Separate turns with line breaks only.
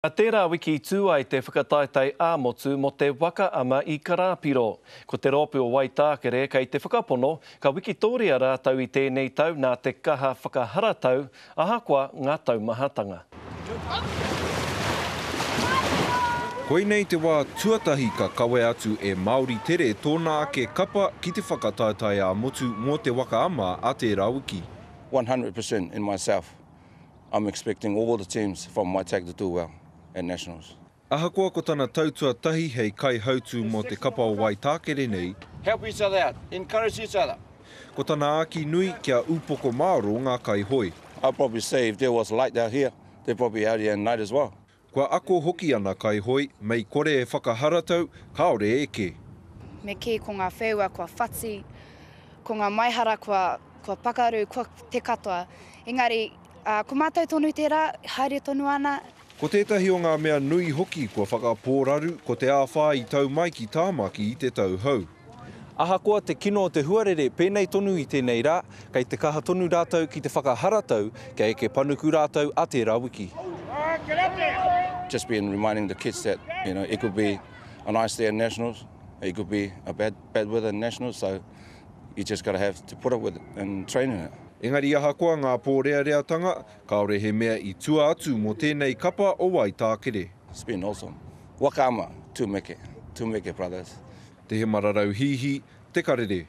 A tērā wiki tū ai te whakataetai ā-motu mo te waka ama I Karapiro. Ko te rōpū o Waitākere kei te whakapono, ka wikitoria rātau I tēnei tau nā te kaha whakaharatau, ahakoa ngā taumahatanga.
Koinei te wā tuatahi ka kawe atu e Māori tere tōna ake kapa ki te whakataetai ā-motu mo te waka ama a tērā wiki.
100% in myself. I'm expecting all the teams from Waitākere to do well at Nationals.
Ahakoa ko tana tautua tahi hei kai hautu mo te kapa o Waitākere nei.
Help each other out, encourage each other.
Ko tana aki nui kia upoko māro ngā kai hoi.
I'll probably say if there was light out here, they're probably out here at night as well.
Kua ako hoki ana kai hoi, mei kore e whakaharatau, kaore eke.
Me ki ko ngā whewua kua whati, ko ngā maihara kua pakaru, kua te katoa. Engari, ko mātou tonu tērā, haere tonu ana.
Ko tētahi o ngā mea nui hoki kua whakapōraru ko te āwhā I tau mai ki tāmaki I te tau hau.
Ahakoa te kino o te huarere pēnei tonu I tēnei rā, kei te kaha tonu rātau ki te whakaharatau, kei eke panuku rātau a tērā wiki.
Just been reminding the kids that, it could be a nice day at Nationals, it could be a bad weather at Nationals, so you just got to have to put up with it and train in it.
Engari ahakoa ngā pōreareatanga, kaore he mea I tua atu mo tēnei kapa o Waitākere.
It's been awesome. Waka ama, tūmeke brothers.
Te he mararau hihi, te karere.